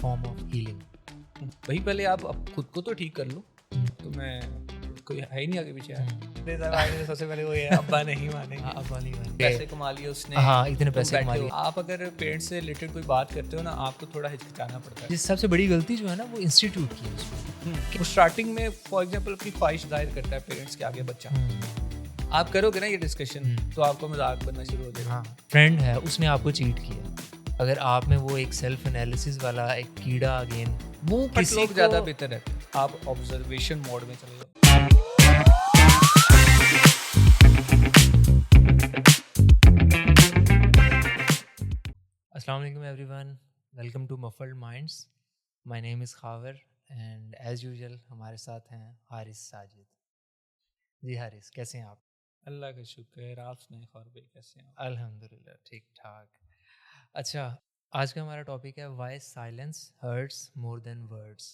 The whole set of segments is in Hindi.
form of healing. भाई पहले आप खुद को तो ठीक कर लो, तो मैं कोई है ही नहीं आगे पीछे यार। सबसे पहले वो है अब्बा नहीं मानेंगे, अब्बा नहीं मानेंगे। पैसे कमा लिए उसने, हाँ, इतने तुम पैसे कमा बैठे हो। लिए। आप अगर पेरेंट्स से रिलेटेड कोई बात करते हो ना, आपको थोड़ा हिचकिचाना पड़ता है। जिस सबसे बड़ी गलती जो है ना वो इंस्टीट्यूट की है उसमें। वो स्टार्टिंग में फॉर एग्जांपल अपनी ख्वाहिश जाहिर करता है पेरेंट्स के आगे बच्चा। आप करोगे ना ये डिस्कशन तो आपको मजाक बनना शुरू हो जाएगा। हाँ, फ्रेंड है उसने आपको चीट किया, अगर आप में वो एक सेल्फ एनालिसिस वाला एक कीड़ा अगेन वो किसी लोग को ज़्यादा बेहतर है, आप ऑब्जर्वेशन मोड में चले जाओ। अस्सलाम वालेकुम everyone, welcome to muffled minds. My name is Khawar and as usual हमारे साथ हैं हारिस साजिद। जी हारिस, कैसे हैं आप? अल्लाह का शुक्र, आप सुनाएं खौर भाई कैसे हैं आप? अल्हम्दुलिल्लाह ठीक ठाक। अच्छा, आज का हमारा टॉपिक है why silence hurts more than words.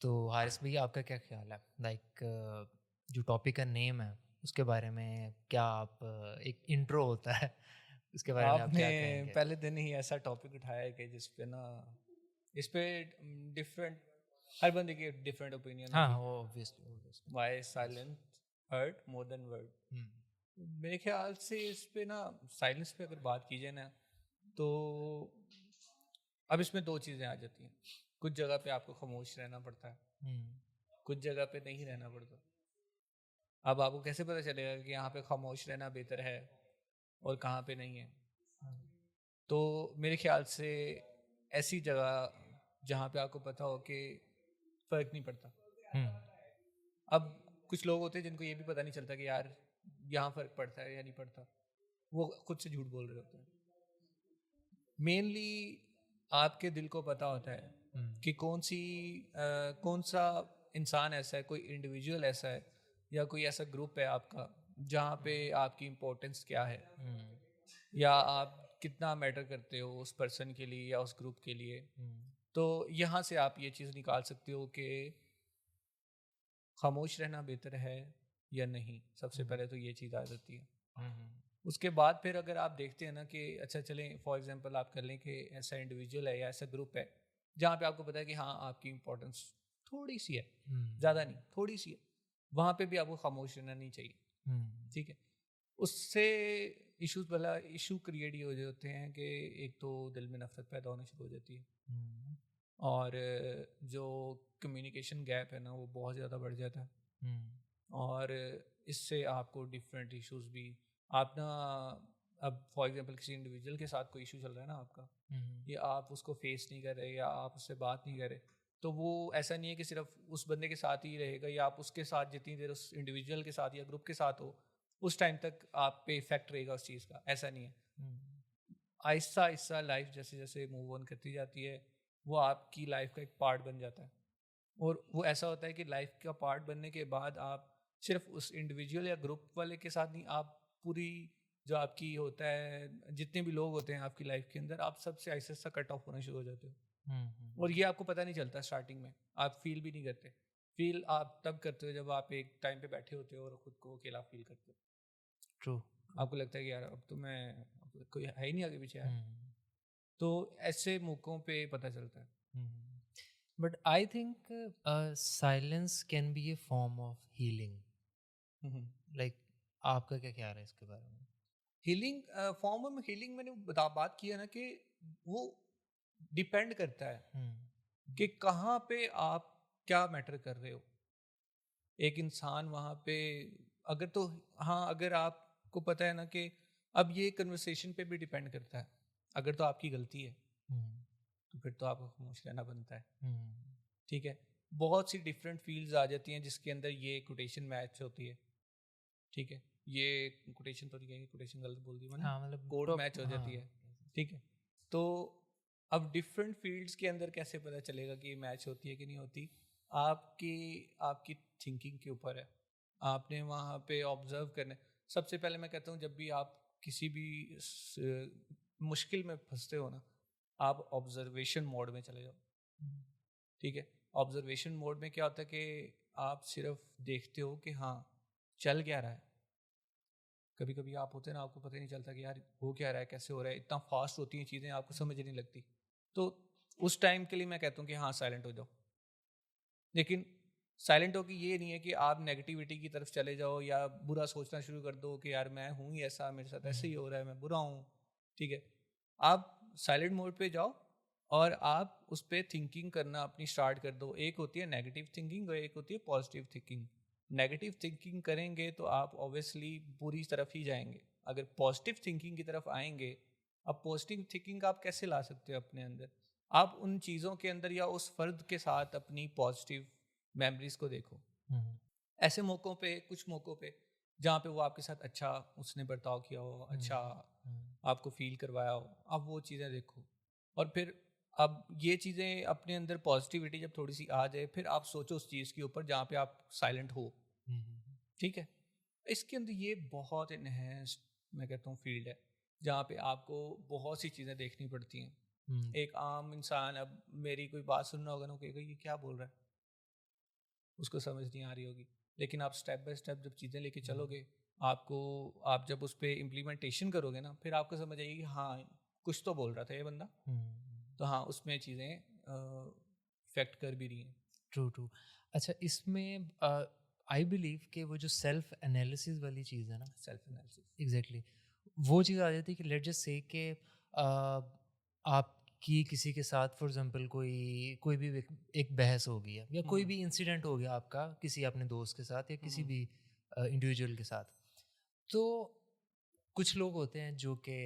तो हारिस भाई आपका क्या ख्याल है, लाइक जो टॉपिक का नेम है उसके बारे में क्या आप एक इंट्रो होता है उसके बारे में आप आपने क्या कहेंगे? पहले दिन ही ऐसा टॉपिक उठाया है कि जिस पे ना इस पे डिफरेंट, हर बंदे की डिफरेंट ओपिनियन हाँ, होगी। वो obviously. Why silent hurt more than word. मेरे ख्याल से इस पे ना साइलेंस पे अगर बात की जाए ना, तो अब इसमें दो चीज़ें आ जाती हैं। कुछ जगह पे आपको खामोश रहना पड़ता है, कुछ जगह पे नहीं रहना पड़ता। अब आपको कैसे पता चलेगा कि यहाँ पे खामोश रहना बेहतर है और कहाँ पे नहीं है? तो मेरे ख्याल से ऐसी जगह जहाँ पे आपको पता हो कि फ़र्क नहीं पड़ता। अब कुछ लोग होते हैं जिनको ये भी पता नहीं चलता कि यार यहाँ फ़र्क पड़ता है या नहीं पड़ता, वो खुद से झूठ बोल रहे होते हैं। मेनली आपके दिल को पता होता है कि कौन सा इंसान ऐसा है, कोई इंडिविजुअल ऐसा है या कोई ऐसा ग्रुप है आपका जहाँ पे आपकी इम्पोर्टेंस क्या है, या आप कितना मैटर करते हो उस पर्सन के लिए या उस ग्रुप के लिए। तो यहाँ से आप ये चीज़ निकाल सकते हो कि खामोश रहना बेहतर है या नहीं। सबसे पहले तो ये चीज़ आ जाती है। उसके बाद फिर अगर आप देखते हैं ना कि अच्छा चलें, फॉर एग्जांपल आप कर लें कि ऐसा इंडिविजुअल है या ऐसा ग्रुप है जहाँ पे आपको पता है कि हाँ आपकी इम्पोर्टेंस थोड़ी सी है, ज़्यादा नहीं, थोड़ी सी है, वहाँ पे भी आपको खामोश रहना नहीं चाहिए। ठीक है, उससे इश्यूज वाला इशू क्रिएट ये हो जाते हैं कि एक तो दिल में नफरत पैदा होना शुरू हो जाती है और जो कम्युनिकेशन गैप है ना वो बहुत ज़्यादा बढ़ जाता है। और इससे आपको डिफरेंट इश्यूज भी, आप ना, अब फॉर एग्जांपल किसी इंडिविजुअल के साथ कोई इशू चल रहा है ना आपका, या आप उसको फेस नहीं कर रहे या आप उससे बात नहीं कर रहे, तो वो ऐसा नहीं है कि सिर्फ उस बंदे के साथ ही रहेगा या आप उसके साथ जितनी देर उस इंडिविजुअल के साथ या ग्रुप के साथ हो उस टाइम तक आप पे इफेक्ट रहेगा उस चीज़ का, ऐसा नहीं है। आहिस्ता आहिस्ता लाइफ जैसे जैसे मूव ऑन करती जाती है वो आपकी लाइफ का एक पार्ट बन जाता है। और वो ऐसा होता है कि लाइफ का पार्ट बनने के बाद आप सिर्फ उस इंडिविजुअल या ग्रुप वाले के साथ नहीं, आप पूरी जो आपकी होता है, जितने भी लोग होते हैं आपकी लाइफ के अंदर, आप सबसे आहिस्ता आहिस्ता कट ऑफ होना शुरू हो जाते हो। और ये आपको पता नहीं चलता स्टार्टिंग में, आप फील भी नहीं करते। फील आप तब करते हो जब आप एक टाइम पे बैठे होते हो और खुद को अकेला फील करते हो। ट्रू। आपको लगता है कि यार अब तो मैं, अब कोई है ही नहीं आगे पीछे यार। तो ऐसे मौक़ों पे पता चलता है। But I think silence can be A form of healing. Like आपका क्या ख्याल है इसके बारे में? हीलिंग, फॉर्म ऑफ हीलिंग मैंने बात की है ना कि वो डिपेंड करता है कि कहाँ पे आप क्या मैटर कर रहे हो। एक इंसान वहाँ पे अगर तो, हाँ अगर आपको पता है ना कि अब ये कन्वर्सेशन पे भी डिपेंड करता है। अगर तो आपकी गलती है तो फिर तो आपको खामोश रहना बनता है। ठीक है, बहुत सी डिफरेंट फील्ड्स आ जाती हैं जिसके अंदर ये कोटेशन मैच होती है। ठीक है, ये कोटेशन तो नहीं कहेंगे, कोटेशन गलत बोल दी मैंने। हाँ, मतलब कोड मैच हो जाती है। ठीक है, तो अब डिफरेंट फील्ड्स के अंदर कैसे पता चलेगा कि ये मैच होती है कि नहीं होती? आपकी आपकी थिंकिंग के ऊपर है। आपने वहाँ पे ऑब्जर्व करना है। सबसे पहले मैं कहता हूँ जब भी आप किसी भी मुश्किल में फंसते हो ना, आप ऑब्जर्वेशन मोड में चले जाओ। ठीक है, ऑब्जर्वेशन मोड में क्या होता है कि आप सिर्फ देखते हो कि हाँ चल क्या रहा है। कभी कभी आप होते हैं ना, आपको पता ही नहीं चलता कि यार हो क्या रहा है, कैसे हो रहा है, इतना फास्ट होती हैं चीज़ें, आपको समझ नहीं लगती। तो उस टाइम के लिए मैं कहता हूँ कि हाँ साइलेंट हो जाओ। लेकिन साइलेंट हो के ये नहीं है कि आप नेगेटिविटी की तरफ चले जाओ या बुरा सोचना शुरू कर दो कि यार मैं हूँ ही ऐसा, मेरे साथ ऐसे ही हो रहा है, मैं बुरा हूँ। ठीक है, आप साइलेंट मोड पे जाओ और आप उस पर थिंकिंग करना अपनी स्टार्ट कर दो। एक होती है नेगेटिव थिंकिंग और एक होती है पॉजिटिव थिंकिंग। नेगेटिव थिंकिंग करेंगे तो आप ऑब्वियसली बुरी तरफ ही जाएंगे। अगर पॉजिटिव थिंकिंग की तरफ आएंगे, अब पॉजिटिव थिंकिंग आप कैसे ला सकते हो अपने अंदर? आप उन चीज़ों के अंदर या उस फर्द के साथ अपनी पॉजिटिव मेमोरीज को देखो। ऐसे मौक़ों पे, कुछ मौक़ों पे जहाँ पे वो आपके साथ अच्छा उसने बर्ताव किया हो, अच्छा आपको फील करवाया हो, आप वो चीज़ें देखो। और फिर अब ये चीज़ें अपने अंदर पॉजिटिविटी जब थोड़ी सी आ जाए, फिर आप सोचो उस चीज़ के ऊपर जहाँ पे आप साइलेंट हो। ठीक है, इसके अंदर ये बहुत इनहेंस्ड मैं कहता हूँ फील्ड है, जहाँ पे आपको बहुत सी चीज़ें देखनी पड़ती हैं। एक आम इंसान अब मेरी कोई बात सुन रहा होगा ना, कहेगा ये क्या बोल रहा है, उसको समझ नहीं आ रही होगी। लेकिन आप स्टेप बाय स्टेप जब चीज़ें लेके चलोगे, आपको आप जब उस पर इम्प्लीमेंटेशन करोगे ना, फिर आपको समझ आएगी कि हाँ कुछ तो बोल रहा था ये बंदा। तो हाँ, उसमें चीज़ें इफेक्ट कर भी रही हैं। True true. अच्छा, इसमें आई बिलीव कि वो जो सेल्फ एनालिसिस वाली चीज़ है ना, सेल्फ एनालिसिस एग्जैक्टली वो चीज़ आ जाती है कि लेट जस्ट से कि आपकी किसी के साथ फॉर एग्जांपल कोई कोई भी एक बहस हो गई है या कोई भी इंसिडेंट हो गया आपका किसी अपने दोस्त के साथ या किसी भी इंडिविजुअल के साथ। तो कुछ लोग होते हैं जो कि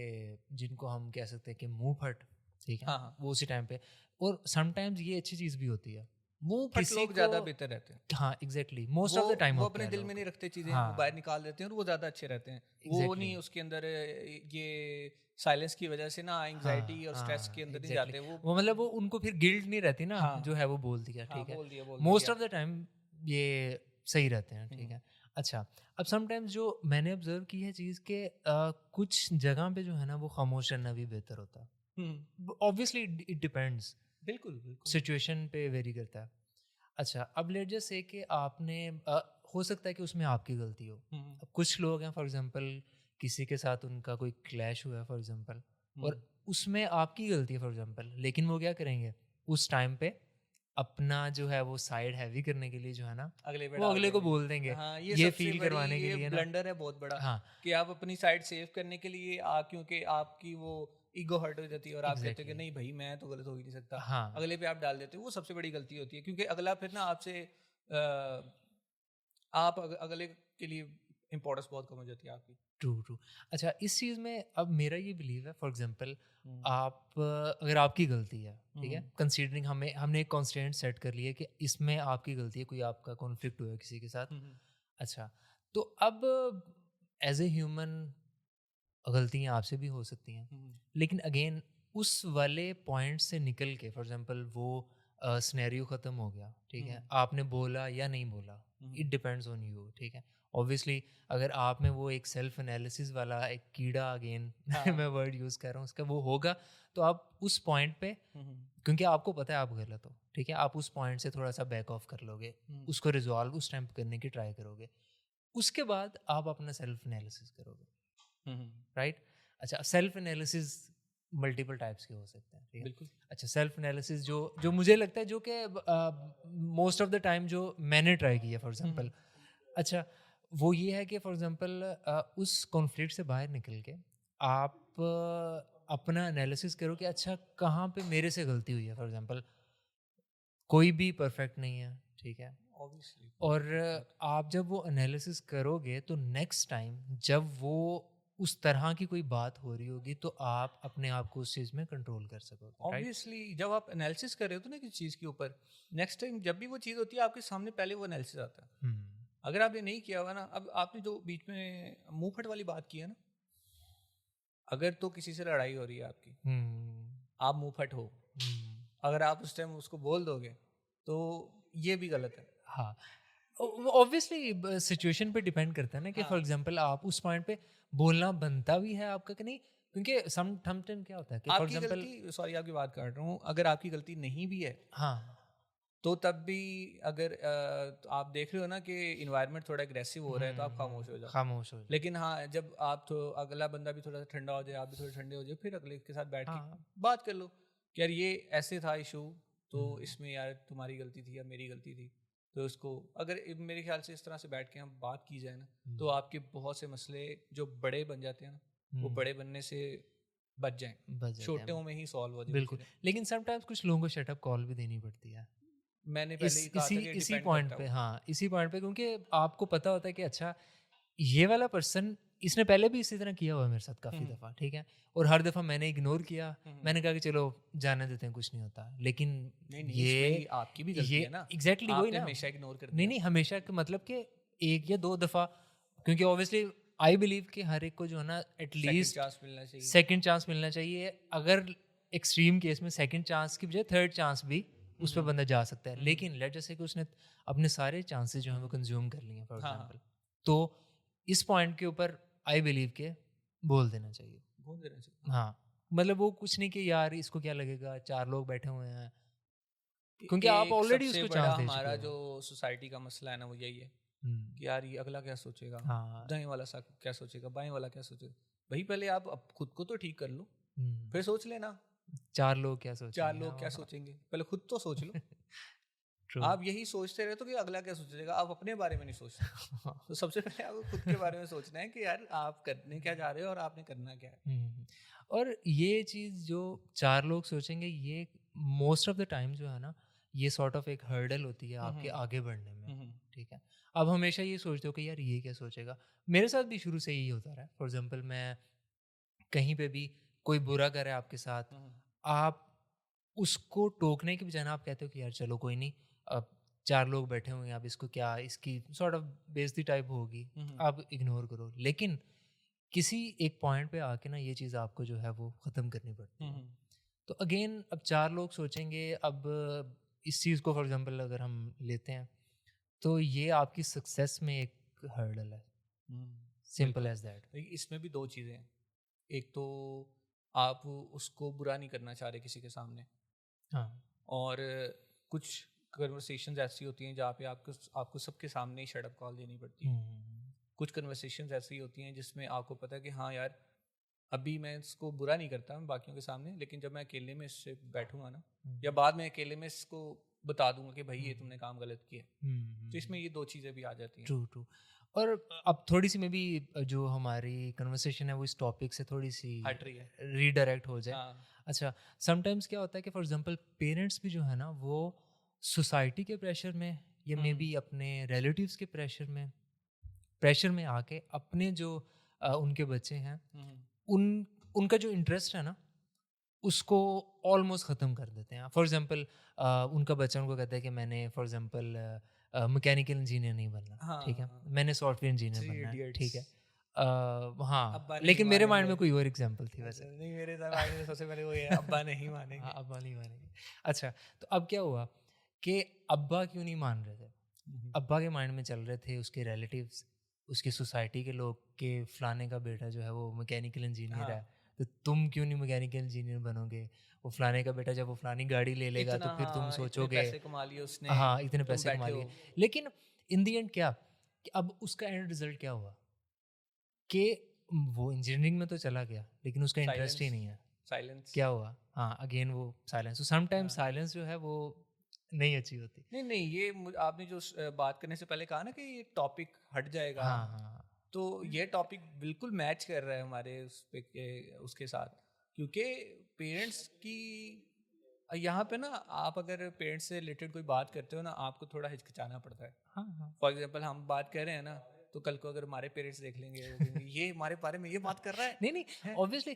जिनको हम कह सकते हैं कि मुंह फट, ठीक है, हाँ, वो उसी टाइम पे। और समटाइम्स ये अच्छी चीज़ भी होती है, मुंह फट किसी लोग को, ज़्यादा बेहतर रहते हैं। हाँ exactly most of the time वो होते अपने हैं दिल में लोग। नहीं रखते चीज़ें, वो बाहर हाँ निकाल देते हैं और वो ज़्यादा अच्छे रहते हैं। वो एग्जैक्टली, नहीं उसके अंदर ये साइलेंस की वजह से ना एंग्जाइटी हाँ और स्ट्रेस के हाँ अंदर नहीं एग्जैक्टली। जाते वो मतलब वो उनको फिर गिल्ट नहीं रहती ना, जो हाँ है वो बोल दिया, हाँ, ठीक है। बोल दिया मोस्ट ऑफ द टाइम ये सही रहते हैं, ठीक है। अच्छा, अब समटाइम्स जो मैंने ऑब्जर्व की है चीज़ के कुछ जगह पे जो है ना वो खामोश रहना भी बेहतर होता है। ऑब्वियसली इट डिपेंड्स, बिल्कुल बिल्कुल। सिचुएशन पे वेरी करता है। अच्छा, अब लेट जस्ट से कि आपने हो सकता है कि उसमें आपकी गलती हो। अब कुछ लोग हैं फॉर एग्जांपल किसी के साथ उनका कोई क्लैश हुआ है फॉर एग्जांपल, और उसमें आपकी गलती है फॉर एग्जांपल, लेकिन वो क्या करेंगे उस टाइम पे अपना जो है वो साइड हैवी करने के लिए जो है ना अगले पे वो डाल अगले को देंगे। बोल देंगे, हाँ, ये ये सबसे फील बड़ी करवाने के ये लिए ना। ब्लंडर है बहुत बड़ा, हाँ कि आप अपनी साइड सेव करने के लिए क्योंकि आपकी वो ईगो हर्ट हो जाती है और आप कहते हो कि एग्जैक्टली, नहीं भाई मैं तो गलत हो ही नहीं सकता, हाँ अगले पे आप डाल देते हो। वो सबसे बड़ी गलती होती है, क्योंकि अगला फिर ना आपसे आप अगले के लिए इम्पोर्टेंस बहुत कम हो जाती है आपकी। True true. अच्छा, इस चीज़ में अब मेरा ये बिलीव है फॉर एग्जांपल आप अगर आपकी गलती है, ठीक है, कंसीडरिंग हमने एक कॉन्स्टेंट सेट कर लिया कि इसमें आपकी गलती है, कोई आपका कॉन्फ्लिक्ट हुआ है किसी के साथ। अच्छा, तो अब एज ए ह्यूमन गलतियाँ आपसे भी हो सकती हैं, लेकिन अगेन उस वाले पॉइंट से निकल के फॉर एग्जांपल वो सिनेरियो ख़त्म हो गया, ठीक है, आपने बोला या नहीं बोला, इट डिपेंड्स ऑन यू, ठीक है। ऑब्वियसली अगर आप में वो एक सेल्फ एनालिसिस वाला एक कीड़ा, अगेन मैं वर्ड यूज़ कर रहा हूँ उसका, वो होगा, तो आप उस पॉइंट पे, क्योंकि आपको पता है आप गलत हो, ठीक है, आप उस पॉइंट से थोड़ा सा बैक ऑफ कर लोगे, उसको रिजॉल्व उस टाइम करने की ट्राई करोगे, उसके बाद आप अपना सेल्फ एनालिसिस करोगे, राइट। अच्छा, सेल्फ एनालिसिस मल्टीपल टाइप्स के हो सकते हैं, ठीक है। बिल्कुल। अच्छा, सेल्फ एनालिसिस जो जो मुझे लगता है जो कि मोस्ट ऑफ द टाइम जो मैंने ट्राई किया फॉर एग्जांपल, अच्छा, वो ये है कि फॉर एग्जांपल उस कॉन्फ्लिक्ट से बाहर निकल के आप अपना एनालिसिस करो कि अच्छा कहाँ पे मेरे से गलती हुई है। फॉर एग्जांपल कोई भी परफेक्ट नहीं है, ठीक है, ऑब्वियसली। और आप जब वो एनालिसिस करोगे तो नेक्स्ट टाइम जब वो उस तरह की कोई बात हो रही होगी तो आप अपने आप को उस चीज़ में कंट्रोल कर सकोगे, राइट। ऑब्वियसली जब आप एनालिसिस कर रहे हो तो ना किसी चीज़ के ऊपर, नेक्स्ट टाइम जब भी वो चीज़ होती है आपके सामने पहले वो एनालिसिस आता है। अगर आपने नहीं किया हुआ ना, अब आपने जो बीच में मुंह फट वाली बात की है ना, अगर तो किसी से लड़ाई हो रही है आपकी, आप मुंह फट हो, अगर आप उस टाइम उसको बोल दोगे तो ये भी गलत है। हाँ, ऑब्वियसली सिचुएशन पे डिपेंड करता है ना कि फॉर एग्जांपल आप उस पॉइंट पे बोलना बनता भी है आपका कि नहीं, क्योंकि सम टाइम क्या होता है कि फॉर आपकी एग्जांपल, गलती, सॉरी आपकी बात काट रहा हूँ, अगर आपकी गलती नहीं भी है हाँ तो तब भी अगर तो आप देख रहे हो ना कि इन्वायरमेंट थोड़ा एग्रेसिव हो रहा है तो आप खामोश हो जाओ। खामोश हो जाओ। लेकिन हाँ, जब आप तो अगला बंदा भी थोड़ा सा ठंडा हो जाए, आप भी थोड़े ठंडे हो जाए, फिर अगले के साथ बैठ के हाँ बात कर लो कि यार ये ऐसे था इशू, तो इसमें यार तुम्हारी गलती थी या मेरी गलती थी, तो उसको अगर मेरे ख्याल से इस तरह से बैठ के हम बात की जाए ना, तो आपके बहुत से मसले जो बड़े बन जाते हैं ना, वो बड़े बनने से बच जाएं, छोटों में ही सॉल्व हो जाए। बिल्कुल, लेकिन समटाइम्स कुछ लोगों को शट अप कॉल भी देनी पड़ती है। मैंने पहले ही कहा था कि इसी पॉइंट पे, हाँ इसी पॉइंट पे, क्योंकि आपको पता होता है कि अच्छा ये वाला पर्सन, इसने पहले भी इसी तरह किया हुआ है मेरे साथ काफ़ी दफ़ा, ठीक है, और हर दफ़ा मैंने इग्नोर किया, मैंने कहा कि चलो जाने देते हैं, कुछ नहीं होता, लेकिन ये आपकी भी गलती है ना, एग्जैक्टली वही ना, हमेशा इग्नोर कर नहीं हमेशा का मतलब कि एक या दो दफ़ा, क्योंकि ऑब्वियसली आई बिलीव कि हर एक को जो है ना एटलीस्ट सेकंड चांस मिलना चाहिए, अगर एक्सट्रीम केस में सेकंड चांस की बजाय थर्ड चांस भी उस पर बंदा जा सकता है, लेकिन लेट जैसे कि उसने अपने सारे चांसेस जो हैं वो कंज्यूम कर लिए फॉर एग्जांपल, तो इस पॉइंट के ऊपर आई बिलीव के बोल देना चाहिए। हाँ, मतलब वो कुछ नहीं कि यार इसको क्या लगेगा, 4 लोग बैठे हुए हैं, क्योंकि आप ऑलरेडी उसको चांस दे चुके हो। हमारा जो सोसाइटी का मसला है ना, वो यही है कि यार ये अगला क्या सोचेगा, दाएं वाला क्या सोचेगा, बाएं वाला क्या सोचेगा। भाई पहले आप खुद को तो ठीक कर लो, फिर सोच लेना 4 लोग क्या सोचेंगे, 4 लोग क्या सोचेंगे, पहले खुद तो सोच लो। आप यही सोचते रहते हो कि अगला क्या सोचेगा, आप अपने बारे में नहीं सोचते। तो सबसे पहले आपको खुद के बारे में सोचना है कि यार आप करने क्या जा रहे हो और आपने करना क्या है। और ये चीज़ जो 4 लोग सोचेंगे, ये मोस्ट ऑफ द टाइम जो है ना, ये सॉर्ट ऑफ एक हर्डल होती है आपके आगे बढ़ने में, ठीक है। अब हमेशा ये सोचते हो कि यार ये क्या सोचेगा, मेरे साथ भी शुरू से यही होता रहा है। फॉर एग्जाम्पल मैं कहीं पे भी कोई बुरा करे आपके साथ, आप उसको टोकने की बजाय आप कहते हो कि यार चलो कोई नहीं, अब 4 लोग बैठे हुए हैं, अब इसको क्या, इसकी सॉर्ट ऑफ बेइज्जती टाइप होगी, आप इग्नोर करो। लेकिन किसी एक पॉइंट पे आके ना ये चीज़ आपको जो है वो ख़त्म करनी पड़ती है। तो अगेन अब 4 लोग सोचेंगे, अब इस चीज़ को फॉर एग्जांपल अगर हम लेते हैं, तो ये आपकी सक्सेस में एक हर्डल है, सिंपल एज दैट। इसमें भी 2 चीज़ें हैं, एक तो आप उसको बुरा नहीं करना चाह रहे किसी के सामने, हाँ, और कुछ कन्वर्सेशंस ऐसी होती हैं जहाँ पे आपको सबके सामने ही शट अप कॉल देनी पड़ती है। कुछ कन्वर्सेशंस ऐसी होती हैं जिसमें आपको पता है कि हाँ यार अभी मैं इसको बुरा नहीं करता मैं बाकियों के सामने, लेकिन जब मैं अकेले में इससे बैठूंगा ना, या बाद में अकेले में इसको बता दूंगा कि भाई ये तुमने काम गलत किया, तो इसमें ये 2 चीज़ें भी आ जाती हैं। ट्रू। और अब थोड़ी सी मे बी जो हमारी कन्वर्सेशन है वो इस टॉपिक से थोड़ी सी हट रही है, रीडायरेक्ट हो जाए। अच्छा, समटाइम्स क्या होता है कि फॉर एग्जांपल पेरेंट्स भी जो है ना, वो सोसाइटी के प्रेशर में या मे बी अपने रिलेटिव्स के प्रेशर में आके अपने जो उनके बच्चे हैं, उनका जो इंटरेस्ट है ना, उसको ऑलमोस्ट ख़त्म कर देते हैं। फॉर एग्जांपल उनका बच्चा उनको कहता है कि मैंने फॉर एग्जांपल मैकेनिकल इंजीनियर नहीं बनना, ठीक है, मैंने सॉफ्टवेयर इंजीनियर बनना है, ठीक है। हाँ, लेकिन मेरे माइंड में कोई और एग्जांपल थी वैसे। नहीं, मेरे माइंड में सबसे पहले वो है अब्बा नहीं मानेंगे। हाँ, अब्बा नहीं मानेंगे। अच्छा, तो अब क्या हुआ कि अब्बा क्यों नहीं मान रहे थे? अब्बा के माइंड में चल रहे थे उसके रिलेटिव्स, उसकी सोसाइटी के लोग, के फलाने का बेटा जो है वो मैकेनिकल इंजीनियर है, तो तुम क्यों नहीं मैकेनिकल इंजीनियर बनोगे? वो फलाने का बेटा जब वो फलानी गाड़ी ले लेगा तो फिर तुम सोचोगे पैसे कमा लिए उसने, हाँ इतने पैसे कमा लिए। लेकिन इन दी एंड क्या कि अब उसका एंड रिजल्ट क्या हुआ कि वो इंजीनियरिंग में तो चला गया, लेकिन उसका इंटरेस्ट ही नहीं है। साइलेंस क्या हुआ? हाँ, अगेन वो साइलेंस। तो समटाइम्स साइलेंस जो है वो नहीं अच्छी होती। नहीं, ये आपने जो बात करने से पहले कहा ना कि ये टॉपिक हट जाएगा, हाँ, तो ये टॉपिक बिल्कुल मैच कर रहा है हमारे उसके साथ, क्योंकि पेरेंट्स की यहाँ पे ना, आप अगर पेरेंट्स से रिलेटेड कोई बात करते हो ना, आपको थोड़ा हिचकिचाना पड़ता है। फॉर एग्जाम्पल हम बात कर रहे हैं ना, तो कल को अगर हमारे पेरेंट्स देख लेंगे ये हमारे बारे में ये बात कर रहा है। नहीं ऑब्वियसली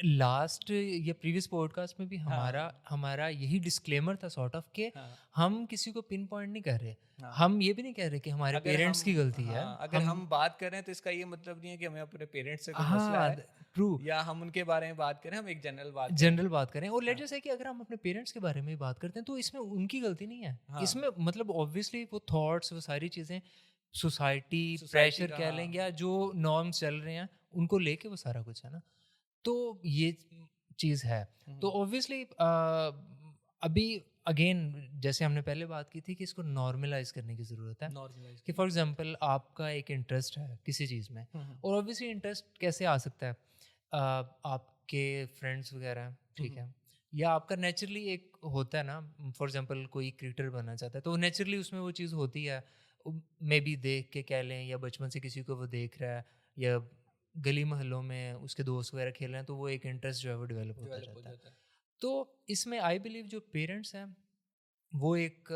लास्ट या प्रीवियस पॉडकास्ट में भी हमारा यही डिस्क्लेमर था सॉर्ट ऑफ के हम किसी को पिन पॉइंट नहीं कर रहे, हम ये भी नहीं कह रहे कि हमारे पेरेंट्स की गलती है। अगर हम बात कर रहे हैं तो इसका ये मतलब नहीं है कि हमें अपने पेरेंट्स से कोई मसला है, ट्रू, या हम उनके बारे में बात करें, हम एक जनरल बात करें। और लेट जस्ट है कि अगर हम अपने पेरेंट्स के बारे में बात करते हैं तो इसमें उनकी गलती नहीं है। इसमें मतलब ऑब्वियसली वो थॉट्स, वो सारी चीज़ें सोसाइटी प्रेशर कह लें या जो नॉर्म्स चल रहे हैं उनको लेके वो सारा कुछ है ना, तो ये चीज़ है। तो ऑब्वियसली अभी अगेन जैसे हमने पहले बात की थी कि इसको नॉर्मलाइज करने की ज़रूरत है, कि फॉर एग्जांपल आपका एक इंटरेस्ट है किसी चीज़ में, और ऑब्वियसली इंटरेस्ट कैसे आ सकता है, आपके फ्रेंड्स वगैरह, ठीक है, या आपका नेचुरली एक होता है ना, फॉर एग्जांपल कोई क्रिकेटर बनना चाहता है तो नेचुरली उसमें वो चीज़ होती है, मे बी देख के कह लें या बचपन से किसी को वो देख रहा है या गली मोहल्लों में उसके दोस्त वगैरह खेल रहे हैं तो वो एक इंटरेस्ट जो है वो डेवलप होता डेवलप हो जाता है। जाता है। तो इसमें आई बिलीव जो पेरेंट्स हैं वो एक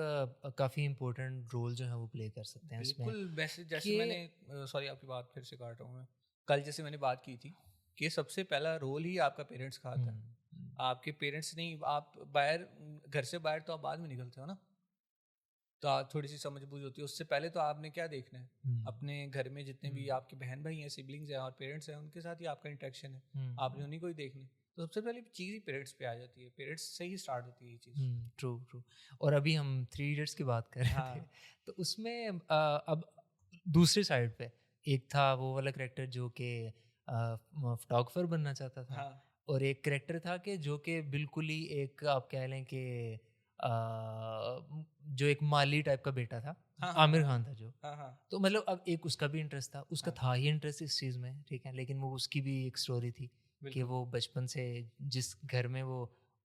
काफ़ी इम्पोर्टेंट रोल जो है वो प्ले कर सकते हैं इसमें बिल्कुल, वैसे जैसे कि मैंने सॉरी आपकी बात फिर से काट रहा हूँ मैं। कल जैसे मैंने बात की थी कि सबसे पहला रोल ही आपका पेरेंट्स का आता है। हम्म, आपके पेरेंट्स नहीं, आप बाहर घर से बाहर तो आप बाद में निकलते हो ना, तो थोड़ी सी समझ बूझ होती है। उससे पहले तो आपने क्या देखना है, हम्म, अपने घर में जितने भी हम्म, आपके बहन भाई हैं, सिबलिंग्स हैं और पेरेंट्स हैं, उनके साथ ही आपका इंटरेक्शन है। आपने हम्म, उन्हीं को ही देखना है। तो सबसे पहले चीज़ ही पेरेंट्स पे आ जाती है, पेरेंट्स से ही स्टार्ट होती है ये चीज़। True true. और अभी हम थ्री इडियट्स की बात कर रहे थे हाँ, तो उसमें अब दूसरी साइड पे एक था वो वाला करेक्टर जो कि फोटोग्राफर बनना चाहता था, हाँ, और एक करेक्टर था कि जो कि बिल्कुल ही एक आप कह लें कि अ, जो एक माली टाइप का बेटा था, हाँ, हाँ, आमिर हाँ, खान था जो। हाँ, हाँ, तो मतलब अब एक उसका भी इंटरेस्ट था, उसका हाँ, था ही इंटरेस्ट इस चीज़ में, ठीक है, लेकिन वो उसकी भी एक स्टोरी थी कि बिल्कुल। वो बचपन से जिस घर में वो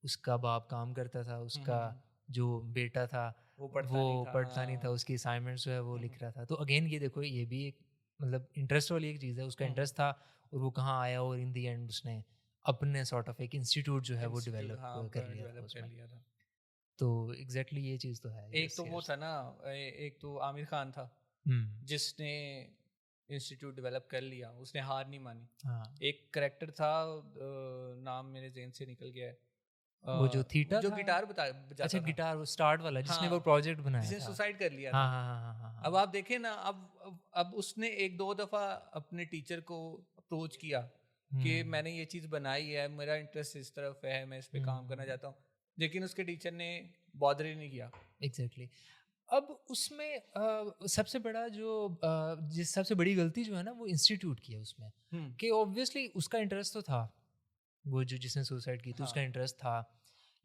उसका बाप काम करता था, हुँ, उसका हुँ, हुँ। जो बेटा था वो पढ़ता वो नहीं था, पढ़ता नहीं था, हाँ। उसकी असाइनमेंट्स जो है वो हुँ, हुँ, लिख रहा था। तो अगेन ये देखो ये भी एक मतलब इंटरेस्ट वाली एक चीज़ है, उसका हुँ, हुँ। इंटरेस्ट था और वो कहाँ आया और इन द एंड उसने अपने सॉर्ट ऑफ एक इंस्टीट्यूट जो है वो इंस्टीट्यूट डेवलप हाँ, कर लिया था डेवलप कर उसमें। लिया था। तो एग्जैक्टली ये चीज़ तो है, एक यस तो वो यस। था ना, एक तो आमिर खान था, हुँ, जिसने इंस्टीट्यूट डेवलप कर लिया, उसने हार नहीं मानी। हाँ, एक करैक्टर था, नाम मेरे ज़हन से निकल गया है। वो जो थीटा जो था, गिटार अच्छा बजाता था। गिटार वो स्टार्ट वाला जिसने वो हाँ, प्रोजेक्ट बनाया जिसने था। सुसाइड कर लिया हाँ, था। हाँ, हाँ, हाँ, हाँ, अब हाँ। आप देखें ना, अब उसने 1-2 दफ़ा अपने टीचर को अप्रोच किया कि हुँ, मैंने ये चीज़ बनाई है, मेरा इंटरेस्ट इस तरफ है, मैं इस पे काम करना हुँ, चाहता हूँ। लेकिन उसके टीचर ने बॉदर ही नहीं किया। एग्ज़ैक्टली। अब उसमें सबसे बड़ा जो जिस सबसे बड़ी गलती जो है ना वो इंस्टीट्यूट की है उसमें, हुँ, कि ऑब्वियसली उसका इंटरेस्ट तो था, वो जो जिसने सुसाइड की थी हाँ, उसका इंटरेस्ट था।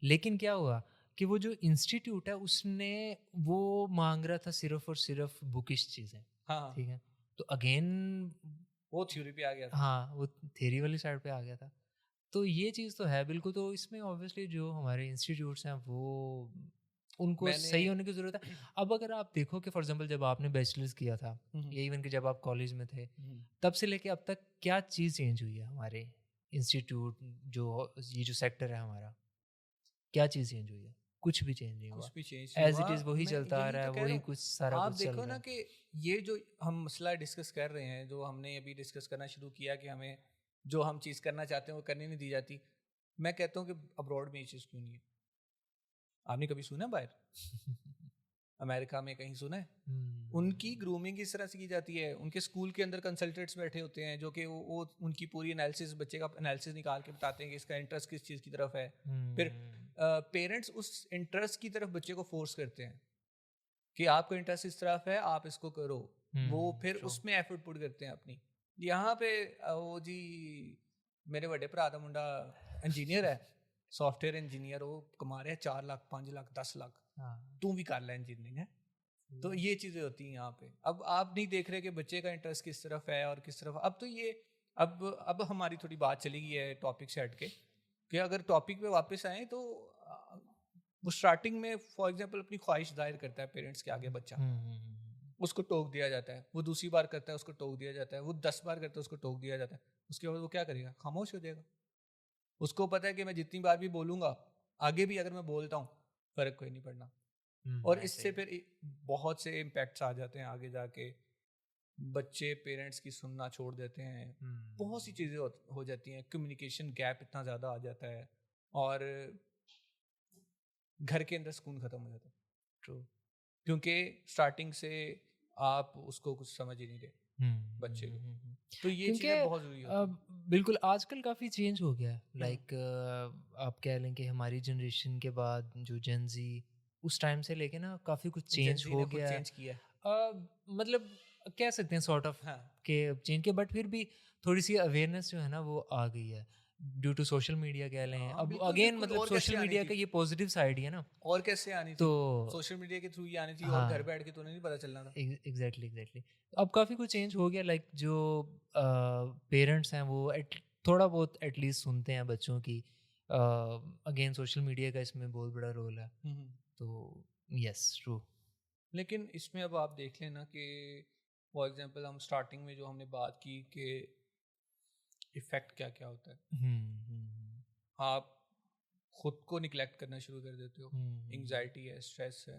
लेकिन क्या हुआ कि वो जो इंस्टीट्यूट है उसने वो माँग रहा था सिर्फ़ और सिर्फ़ बुकिश चीज़ें, हाँ, ठीक है? तो अगेन वो थ्योरी पे आ गया था। हाँ, वो थ्योरी वाली साइड पे आ गया था। तो ये चीज़ तो है बिल्कुल, तो इसमें ऑब्वियसली जो हमारे इंस्टीट्यूट्स हैं वो उनको मैंने सही होने की ज़रूरत है। अब अगर आप देखो कि फॉर एग्ज़ाम्पल जब आपने बैचलर्स किया था हुँ, हुँ, या इवन कि जब आप कॉलेज में थे, हुँ। तब से लेके अब तक क्या चीज़ चेंज हुई है हमारे इंस्टीट्यूट, जो ये जो सेक्टर है हमारा, क्या चीज़ चेंज हुई है? कुछ भी चेंज नहीं हुआ। कुछ भी चेंज नहीं ऐज़ हुआ। इट इज़ वही मैं चलता आ यही रहा है, तो कह रहा वही हूँ। कुछ सारा आप कुछ चल देखो रहा ना है। कि ये जो हम मसला डिस्कस कर रहे हैं, जो हमने अभी डिस्कस करना शुरू किया कि हमें जो हम चीज़ करना चाहते हैं वो करने नहीं दी जाती। मैं कहता हूँ कि अब्रॉड में ये चीज़ क्यों नहीं है? आपने कभी सुना है बाहर? अमेरिका में कहीं सुना है? उनकी हुँ, ग्रूमिंग इस तरह से की जाती है। उनके स्कूल के अंदर कंसल्टेंट्स बैठे होते हैं जो कि वो उनकी पूरी एनालिसिस, बच्चे का एनालिसिस निकाल के बताते हैं कि इसका इंटरेस्ट किस चीज़ की तरफ है। फिर हुँ, पेरेंट्स उस इंटरेस्ट की तरफ बच्चे को फोर्स करते हैं कि आपका इंटरेस्ट इस तरफ है, आप इसको करो। वो हुँ, फिर ट्रू। उसमें एफर्ट पुट करते हैं अपनी। यहाँ पे वो जी मेरे बड़े भरा दा मुंडा इंजीनियर है, सॉफ्टवेयर इंजीनियर, वो कमा रहे हैं 4 लाख, 5 लाख, 10 लाख। हाँ, तू भी कर ले इंजीनियरिंग है। सही तो है। ये चीज़ें होती हैं यहाँ पे। अब आप नहीं देख रहे कि बच्चे का इंटरेस्ट किस तरफ है और किस तरफ। अब तो ये अब हमारी थोड़ी बात चली गई है टॉपिक से हट के, कि अगर टॉपिक पे वापस आएँ तो वो स्टार्टिंग में फॉर एग्ज़ाम्पल अपनी ख्वाहिश ज़ाहिर करता है पेरेंट्स के आगे बच्चा। हुँ, हुँ, हुँ, हुँ। उसको टोक दिया जाता है। वो दूसरी बार करता है, उसको टोक दिया जाता है। वो 10 बार करता है, उसको टोक दिया जाता है। उसके बाद वो क्या करेगा? खामोश हो जाएगा। उसको पता है कि मैं जितनी बार भी बोलूँगा, आगे भी अगर मैं बोलता हूँ, फ़र्क कोई नहीं पड़ना। और आई इससे सी। फिर बहुत से इम्पैक्ट्स आ जाते हैं आगे जाके। बच्चे पेरेंट्स की सुनना छोड़ देते हैं। हुँ, बहुत सी चीज़ें हो जाती हैं। कम्युनिकेशन गैप इतना ज़्यादा आ जाता है और घर के अंदर सुकून ख़त्म हो जाता है। ट्रू। क्योंकि स्टार्टिंग से आप उसको कुछ समझ ही नहीं रहे, हुँ, हुँ, बच्चे हुँ, को। हुँ, हुँ। तो ये क्योंकि चीज़ें बहुत ज़रूरी होती हैं। बिल्कुल आजकल काफ़ी चेंज हो गया है। हुँ। लाइक आप कह लें कि हमारी जनरेशन के बाद जो जेन ज़ी उस टाइम से लेके ना काफ़ी कुछ जेन चेंज ज़ी ने हो खुद गया है। चेंज किया है। मतलब कह सकते हैं सॉर्ट ऑफ हाँ, के चेंज के, बट फिर भी थोड़ी-सी अवेयरनेस जो है ना वो आ गई है। ड्यू टू सोशल मीडिया कह लें। हाँ, अब बिल्कुल, अगेन बिल्कुल। मतलब और सोशल कैसे आनी मीडिया थी? का ये पॉजिटिव साइड ही है ना। और कैसे आनी तो थी? सोशल मीडिया के थ्रू ही आनी थी और घर हाँ। बैठ के तो नहीं पता चलना था। Exactly exactly. अब काफ़ी कुछ चेंज हो गया, लाइक जो पेरेंट्स हैं वो थोड़ा बहुत एटलीस्ट सुनते हैं बच्चों की, अगेन सोशल मीडिया का इसमें बहुत बड़ा रोल है। तो यस ट्रू। लेकिन इसमें अब आप देख लें ना कि फॉर एग्जांपल हम स्टार्टिंग में जो हमने बात की कि इफ़ेक्ट क्या क्या होता है, आप खुद को निगलेक्ट करना शुरू कर देते हो, एंग्जाइटी है, स्ट्रेस है,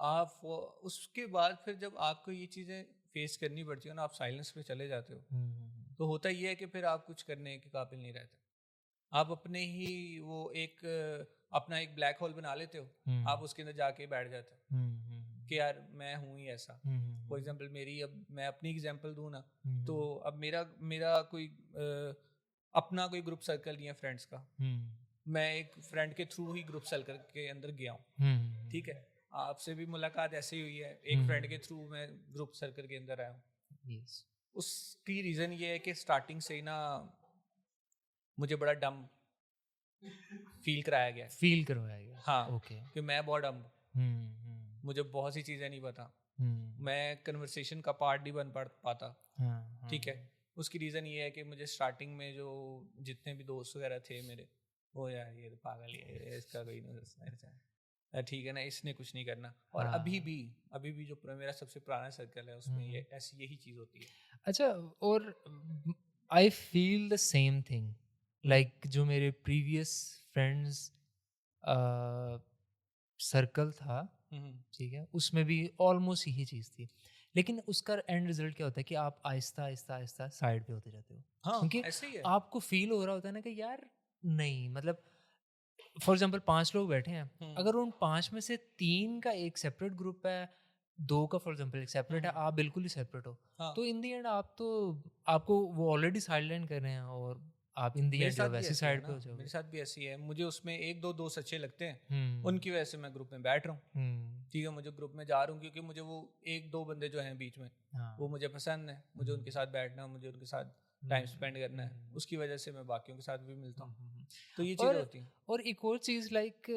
आप उसके बाद फिर जब आपको ये चीज़ें फेस करनी पड़ती है ना, आप साइलेंस पे चले जाते हो, तो होता ये है कि फिर आप कुछ करने के काबिल नहीं रहते। आप अपने ही वो एक अपना एक ब्लैक होल बना लेते हो, आप उसके अंदर जाके बैठ जाते हो कि यार मैं हूँ ही ऐसा। फॉर एग्जांपल मेरी, अब मैं अपनी एग्जांपल दूँ ना, तो अब मेरा मेरा कोई अपना कोई ग्रुप सर्कल नहीं है फ्रेंड्स का, मैं एक फ्रेंड के थ्रू ही ग्रुप सर्कल के अंदर गया हूँ, ठीक है। आपसे भी मुलाकात ऐसे ही हुई है, एक फ्रेंड के थ्रू मैं ग्रुप सर्कल के अंदर आया हूँ। उसकी रीज़न ये है कि स्टार्टिंग से ही ना मुझे बड़ा डम फील करवाया गया। हाँ, ओके। कि मैं बहुत डम, मुझे बहुत सी चीज़ें नहीं पता, मैं कन्वर्सेशन का पार्ट नहीं बन पाता, ठीक है। उसकी रीज़न ये है कि मुझे स्टार्टिंग में जो जितने भी दोस्त वगैरह थे मेरे, वो यार ये तो पागल है, इसका कोई नहीं, ठीक है ना, इसने कुछ नहीं करना। और अभी भी जो मेरा सबसे पुराना सर्कल है उसमें ये ऐसी यही चीज़ होती है। अच्छा, और I feel the same thing, like जो मेरे प्रीवियस फ्रेंड्स सर्कल था, ठीक है, उसमें भी ऑलमोस्ट यही चीज़ थी। लेकिन उसका एंड रिजल्ट क्या होता है कि आप आहिस्ता आहिस्ता आहिस्ता साइड पे होते जाते हो। हाँ, क्योंकि ऐसे ही है। आपको फील हो रहा होता है ना कि यार नहीं, मतलब फॉर एग्जांपल 5 लोग बैठे हैं, अगर उन 5 में से 3 का एक सेपरेट ग्रुप है, 2 का फॉर एग्जांपल एक सेपरेट है, आप बिल्कुल ही सेपरेट हो, हाँ। तो इन द एंड आप तो आपको वो ऑलरेडी साइडलाइन कर रहे हैं और आप इन द मेरे एंड साथ भी वैसी ऐसे है साइड पे ना, हो जाओगे। मेरे साथ भी ऐसी है। मुझे उसमें एक दो दोस्त अच्छे लगते हैं, हम्म उनकी वजह से मैं ग्रुप में बैठ रहा हूँ, हम्म ठीक है। मुझे ग्रुप में जा रहा हूँ क्योंकि मुझे वो एक दो बंदे जो हैं बीच में, हाँ, वो मुझे पसंद है, मुझे उनके साथ बैठना, मुझे उनके साथ टाइम स्पेंड करना है, उसकी वजह से मैं बाकियों के साथ भी मिलता हूँ। तो ये चीज़ें होती हैं। और एक और चीज़ लाइक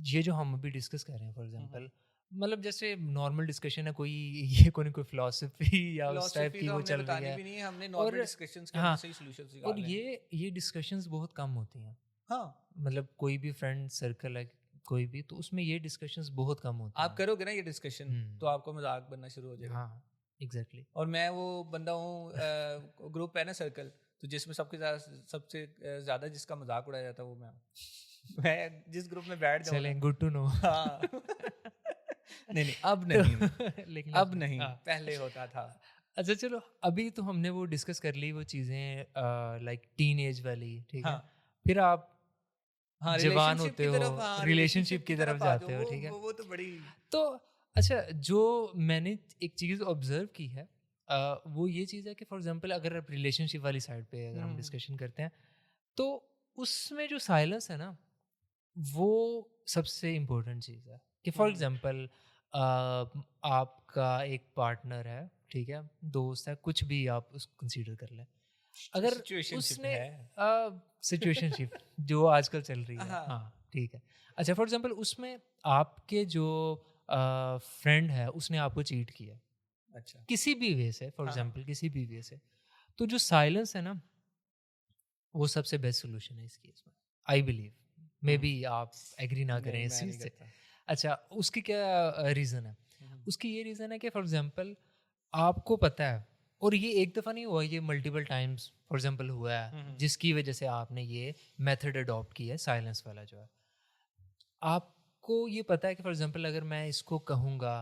ये जो हम अभी डिस्कस कर रहे हैं फॉर एग्जांपल, मतलब जैसे नॉर्मल डिस्कशन है, कोई ये कोई फिलॉसफी या उस टाइप फिलॉसफी की तो वो हमने चल रही बतानी है। भी नहीं है, हमने और नॉर्मल डिस्कशंस के हाँ, अंदर से ही सॉल्यूशंस और निकालने हैं। ये डिस्कशंस बहुत कम होती हैं, हाँ, मतलब कोई भी फ्रेंड सर्कल है कोई भी, तो उसमें ये डिस्कशंस बहुत कम होती आप हैं। करोगे ना ये डिस्कशन, तो हम्म आपको मजाक बनना शुरू हो जाएगा। हाँ, एग्जैक्टली। और मैं वो बंदा हूँ, ग्रुप है ना सर्कल, तो जिसमें सबसे ज़्यादा जिसका मजाक उड़ाया जाता है वो मैं हूँ। मैं जिस ग्रुप में बैठ जाऊँ ना, चलें, गुड टू नो। हाँ। नहीं नहीं, अब तो नहीं, लेकिन अब नहीं, हाँ, पहले होता था। अच्छा चलो, अभी तो हमने वो डिस्कस कर ली वो चीज़ें लाइक टीन एज वाली, ठीक हाँ है। फिर आप हाँ, जवान रिलेशनशिप होते की हो, तरफ, हाँ रिलेशनशिप रिलेशनशिप की की तरफ तरफ आ जाओ, जाते हो, ठीक है। वो तो बड़ी। तो अच्छा, जो मैंने एक चीज़ ऑब्जर्व की है, वो ये चीज़ है कि फॉर एग्जांपल अगर आप रिलेशनशिप वाली साइड पे अगर हम डिस्कशन करते हैं, तो उसमें जो साइलेंस है ना, वो सबसे इम्पोर्टेंट चीज़ है। कि फॉर एग्जांपल आपका एक पार्टनर है, ठीक है, दोस्त है, कुछ भी आप उसको कंसीडर कर लें, अगर सिचुएशनशिप उसने है। सिचुएशनशिप जो आजकल चल रही है, हाँ, हाँ ठीक है। अच्छा, फॉर एग्जांपल उसमें आपके जो फ्रेंड है उसने आपको चीट किया अच्छा, किसी भी वे से, फॉर हाँ हाँ, एग्जांपल किसी भी वे से, तो जो साइलेंस है ना, वो सबसे बेस्ट सोल्यूशन है इस केस में, आई बिलीव। मे बी आप एग्री ना करें नहीं इस मैं नहीं चीज़ से। करता। अच्छा, उसकी क्या रीज़न है? उसकी ये रीज़न है कि फॉर एग्जांपल आपको पता है, और ये एक दफ़ा नहीं हुआ, ये मल्टीपल टाइम्स फॉर एग्जांपल हुआ है, जिसकी वजह से आपने ये मेथड अडॉप्ट किया है साइलेंस वाला जो है। आपको ये पता है कि फॉर एग्जांपल अगर मैं इसको कहूँगा,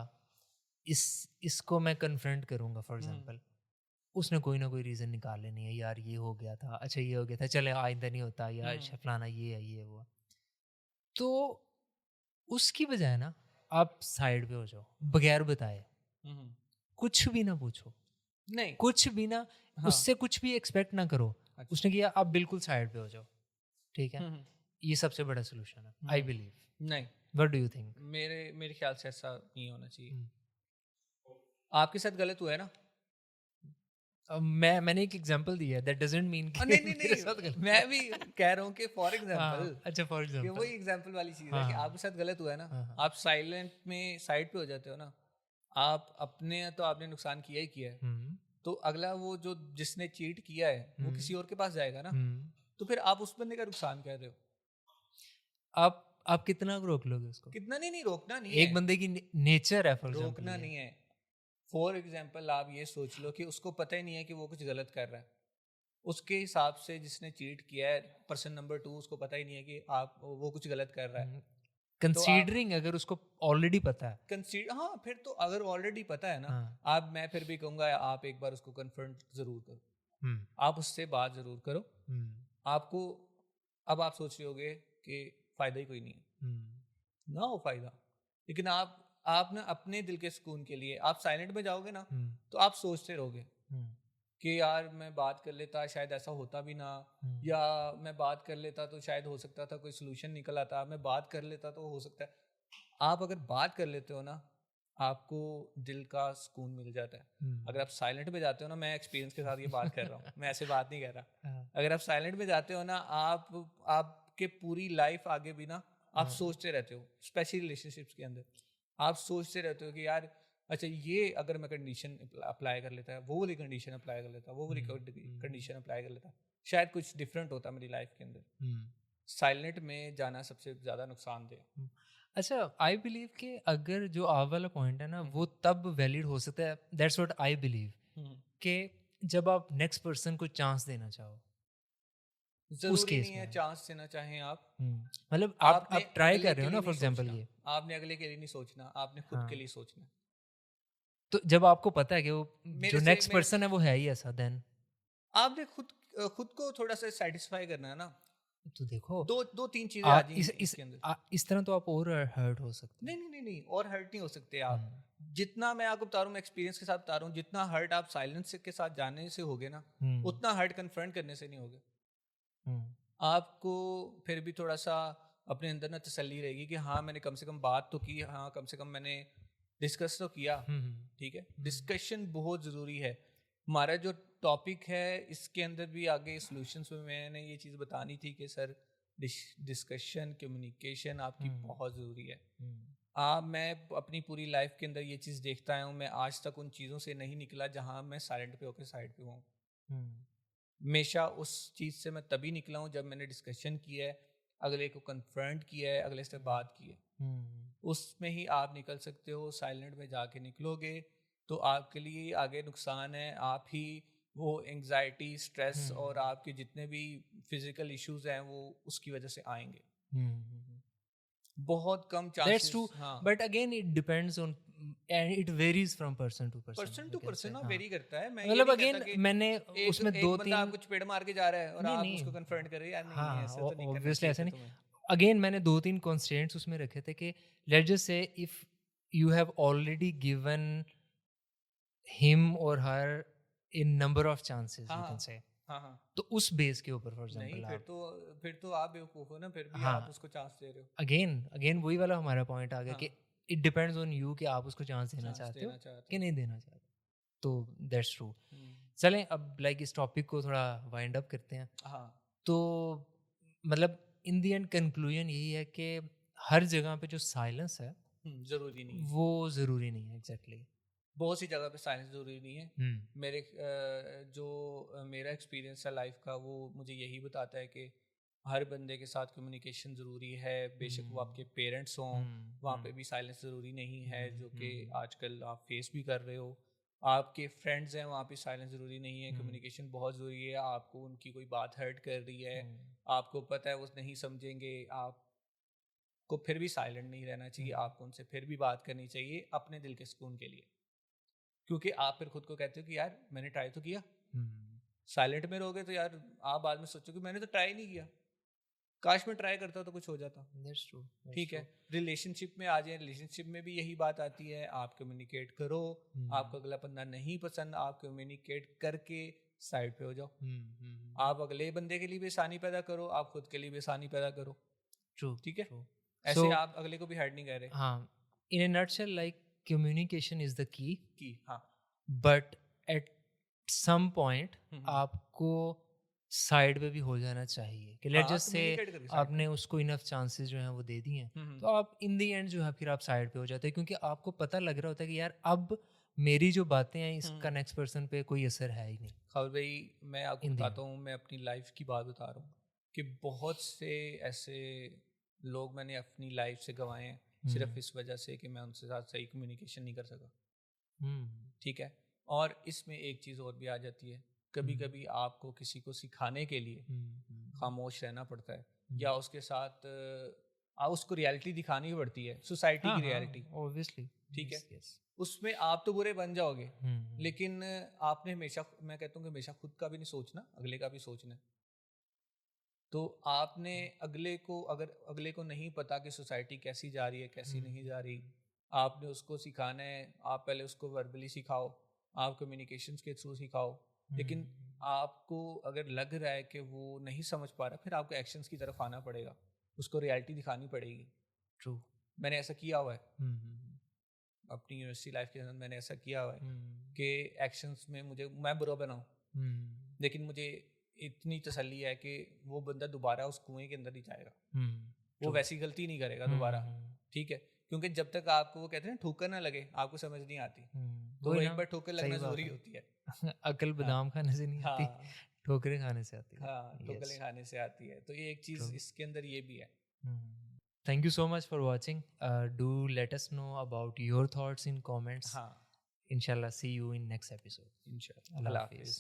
इसको मैं कन्फ्रंट करूँगा फॉर एग्जांपल, उसने कोई ना कोई रीज़न निकाल लेनी है, यार ये हो गया था, अच्छा ये हो गया था, चले आइंदा नहीं होता, या फलाना ये है, ये हुआ। तो उसकी बजाय ना आप साइड पे हो जाओ, बगैर बताए, कुछ भी ना पूछो, नहीं, कुछ भी ना, हाँ, उससे कुछ भी एक्सपेक्ट ना करो। अच्छा, उसने किया, आप बिल्कुल साइड पे हो जाओ, ठीक है। ये सबसे बड़ा सोल्यूशन है, आई बिलीव। नहीं, व्हाट डू यू थिंक? मेरे मेरे ख्याल से ऐसा नहीं होना चाहिए। आपके साथ गलत हुआ है ना? मैंने एक एग्जांपल दिया है, दैट डजंट मीन कि नहीं नहीं मेरे साथ नहीं, गलत मैं हुआ। भी कह रहा हूँ कि फॉर एग्जांपल, हाँ, अच्छा फॉर कि एग्जांपल। वही एग्जांपल वाली चीज़ है हाँ कि हाँ आपके साथ गलत हुआ है ना, हाँ हाँ। आप साइलेंट में साइड पे हो जाते हो ना, आप अपने तो आपने नुकसान किया ही किया है, हम्म तो अगला वो जो जिसने चीट किया है वो हम्म किसी और के पास जाएगा ना, हम्म तो फिर आप उस बंदे का नुकसान कर रहे हो। आप कितना रोक लोगे उसको? कितना नहीं रोकना नहीं एक है, बंदे की नेचर है फॉर एग्जांपल रोकना नहीं है। फॉर एग्जाम्पल आप ये सोच लो कि उसको पता ही नहीं है कि वो कुछ गलत कर रहा है। उसके हिसाब से जिसने चीट किया है पर्सन नंबर 2, उसको पता ही नहीं है कि आप वो कुछ गलत कर रहा है। तो आप कंसीडरिंग अगर उसको ऑलरेडी पता है। कंसीडर, हाँ फिर तो अगर ऑलरेडी पता है ना, हाँ। आप, मैं फिर भी कहूँगा आप एक बार उसको कन्फ्रंट जरूर करो, हम्म। आप उससे बात जरूर करो। हम्म। आपको, अब आप सोच रहे होगे कि फ़ायदा ही कोई नहीं है, ना हो फ़ायदा, लेकिन आप ना अपने दिल के सुकून के लिए आप साइलेंट में जाओगे ना, तो आप सोचते रहोगे कि यार मैं बात कर लेता शायद ऐसा होता भी ना, या मैं बात कर लेता तो शायद हो सकता था कोई सोल्यूशन निकल आता, मैं बात कर लेता तो हो सकता है। आप अगर बात कर लेते हो ना, आपको दिल का सुकून मिल जाता है। अगर आप साइलेंट में जाते हो ना, मैं एक्सपीरियंस के साथ ये बात कर रहा हूँ, मैं ऐसे बात नहीं कर रहा। अगर आप साइलेंट में जाते हो ना, आपके पूरी लाइफ आगे भी ना आप सोचते रहते हो, स्पेशली रिलेशनशिप्स के अंदर आप सोचते रहते हो कि यार अच्छा ये अगर मैं कंडीशन अप्लाई कर लेता है, वो वाली कंडीशन अप्लाई कर लेता, वो वाली कंडीशन अप्लाई कर लेता, शायद कुछ डिफरेंट होता मेरी लाइफ के अंदर। साइलेंट में जाना सबसे ज़्यादा नुकसानदेह। अच्छा, आई बिलीव कि अगर जो आप वाला पॉइंट है ना वो तब वैलिड हो सकता है, दैट्स व्हाट आई बिलीव, कि जब आप नेक्स्ट पर्सन को चांस देना चाहो। उस जरूरी केस नहीं है में चांस देना चाहें आप, मतलब आपने आप ट्राई अगले कर रहे के हो लिए ना नहीं फॉर एग्जांपल सोचना, ये। आपने अगले के लिए नहीं सोचना, आपने खुद के लिए सोचना। तो जब आपको पता है कि वो मेरे जो से नेक्स्ट मेरे पर्सन है वो है ही ऐसा, देन आपने खुद को थोड़ा सा सेटिस्फाई करना है ना। तो देखो दो तीन चीजें आ आप जाएंगी इसके अंदर। इस तरह तो आप और हर्ट हो सकते नहीं हैं। नहीं नहीं नहीं, और हर्ट नहीं हो सकते आप। जितना मैं आपको बता रहा हूँ, मैं एक्सपीरियंस के साथ बता रहा हूँ, जितना हर्ट आप साइलेंस के साथ जाने से होगे ना, उतना हर्ट कन्फ्रंट करने से नहीं होगे। आपको फिर भी थोड़ा सा अपने अंदर ना तसल्ली रहेगी कि हाँ मैंने कम से कम बात तो की, हाँ कम से कम मैंने डिस्कस तो किया। ठीक है, डिस्कशन बहुत ज़रूरी है। हमारा जो टॉपिक है इसके अंदर भी आगे सॉल्यूशंस में मैंने ये चीज़ बतानी थी कि सर डिस्कशन कम्युनिकेशन आपकी बहुत ज़रूरी है। मैं अपनी पूरी लाइफ के अंदर ये चीज़ देखता आया हूँ, मैं आज तक उन चीज़ों से नहीं निकला जहाँ मैं साइलेंट पे होकर साइड पे हूँ। हमेशा उस चीज़ से मैं तभी निकला हूँ जब मैंने डिस्कशन किया है, अगले को कन्फ्रंट किया है, अगले से बात की है। उसमें ही आप निकल सकते हो। साइलेंट में जाके निकलोगे तो आपके लिए आगे नुकसान है। आप ही वो एंग्जाइटी स्ट्रेस और आपके जितने भी फिजिकल इश्यूज हैं वो उसकी वजह से आएंगे। बहुत कम chances. That's true, but again it depends on and it varies from person to person ना वेरी करता है। मैं ये मतलब नहीं अगेन कहता कि मैंने उसमें एक दो बंदा तीन आपको चपेड़ मार के जा रहा है और नहीं आप नहीं उसको कन्फ्रंट कर रहे हैं, यार नहीं हाँ ऐसा तो नहीं करना ऑब्वियसली चाहिए ऐसा था नहीं। तुम्हें। अगेन मैंने दो तीन कॉन्स्टेंट्स उसमें रखे थे कि let's just say if you have already given him और her in number of chances you can say, हाँ तो उस बेस के ऊपर फॉर नहीं, एग्जांपल फिर तो आप बेवकूफ हो ना, फिर भी हाँ आप उसको चांस दे रहे हो। अगेन वही वाला हमारा पॉइंट आ गया कि इट डिपेंड्स ऑन यू कि आप उसको चांस देना चाहते हो कि नहीं देना चाहते। तो दैट्स ट्रू। चलें अब लाइक इस टॉपिक को थोड़ा वाइंड अप करते हैं। तो मतलब इन दी एंड कंक्लूजन यही है कि हर जगह पे जो साइलेंस है जरूरी नहीं है, वो ज़रूरी नहीं है। एग्जैक्टली बहुत सी जगह पे साइलेंस जरूरी नहीं है। मेरा एक्सपीरियंस है लाइफ का, वो मुझे यही बताता है कि हर बंदे के साथ कम्युनिकेशन ज़रूरी है। बेशक वो आपके पेरेंट्स हों, वहाँ पे भी साइलेंस ज़रूरी नहीं है, जो कि आजकल आप फेस भी कर रहे हो। आपके फ्रेंड्स हैं, वहाँ पे साइलेंस ज़रूरी नहीं है, कम्युनिकेशन बहुत ज़रूरी है। आपको उनकी कोई बात हर्ट कर रही है, आपको पता है वो नहीं समझेंगे, आपको फिर भी साइलेंट नहीं रहना चाहिए, आपको उनसे फिर भी बात करनी चाहिए अपने दिल के सुकून के लिए। क्योंकि आप फिर खुद को कहते हो कि यार मैंने ट्राई तो किया। साइलेंट में रहोगे तो यार आप बाद में सोचोगे मैंने तो ट्राई नहीं किया, काश मैं ट्राई करता तो कुछ हो जाता। ठीक है, रिलेशनशिप में आ जाए, रिलेशनशिप में भी यही बात आती है, आप कम्युनिकेट करो। आपको अगला बंदा नहीं पसंद, आप कम्युनिकेट करके साइड पे हो जाओ। आप अगले बंदे के लिए भी आसानी पैदा करो, आप खुद के लिए भी आसानी पैदा करो। ठीक है, ऐसे आप अगले को भी हर्ट नहीं कर रहे। हाँ, in a nutshell like communication is the key, हाँ, but at some point आपको साइड पे भी हो जाना चाहिए कि लेट्स जस्ट से आपने उसको इनफ चांसेस जो हैं वो दे दिए हैं, तो आप इन दी एंड जो है फिर आप साइड पे हो जाते हैं, क्योंकि आपको पता लग रहा होता है कि यार अब मेरी जो बातें हैं इसका नेक्स्ट पर्सन पे कोई असर है ही नहीं। खबर भाई मैं आपको बताता हूँ, मैं अपनी लाइफ की बात बता रहा हूँ। कि बहुत से ऐसे लोग मैंने अपनी लाइफ से गंवाए हैं सिर्फ इस वजह से कि मैं उनसे साथ सही कम्युनिकेशन नहीं कर सका। ठीक है। और इसमें एक चीज़ और भी आ जाती है, कभी कभी आपको किसी को सिखाने के लिए खामोश रहना पड़ता है, या उसके साथ उसको रियलिटी दिखानी पड़ती है, सोसाइटी की रियलिटी। ऑब्वियसली। ठीक है। उसमें आप तो बुरे बन जाओगे, लेकिन आपने हमेशा, मैं कहता हूँ कि हमेशा खुद का भी नहीं सोचना, अगले का भी सोचना है। तो आपने अगले को, अगर अगले को नहीं पता कि सोसाइटी कैसी जा रही है कैसी नहीं जा रही, आपने उसको सिखाना है। आप पहले उसको वर्बली सिखाओ, आप कम्युनिकेशंस के थ्रू सिखाओ, लेकिन आपको अगर लग रहा है कि वो नहीं समझ पा रहा, फिर आपको एक्शंस की तरफ आना पड़ेगा, उसको रियलिटी दिखानी पड़ेगी। ट्रू। मैंने ऐसा किया हुआ है अपनी यूनिवर्सिटी लाइफ के अंदर, मैंने ऐसा किया हुआ है कि एक्शंस में मैं बुरा बनाऊं, लेकिन मुझे इतनी तसल्ली है कि वो बंदा दोबारा उस कुएं के अंदर नहीं जाएगा, वो वैसी गलती नहीं करेगा दोबारा। ठीक है, क्योंकि जब तक आपको, वो कहते हैं ठोकर ना लगे, आपको समझ नहीं आती, तो एक बार ठोकर लगना जरूरी होती है। अकल बादाम खाने से नहीं आती, ठोकरें खाने से आती है। हाँ, ठोकरें खाने से आती है। तो ये एक चीज़ इसके अंदर ये भी है। Thank you so much for watching. Do let us know about your thoughts in comments. हाँ, Inshallah, see you in next episode. इंशाल्लाह। अल्लाह हाफिज़।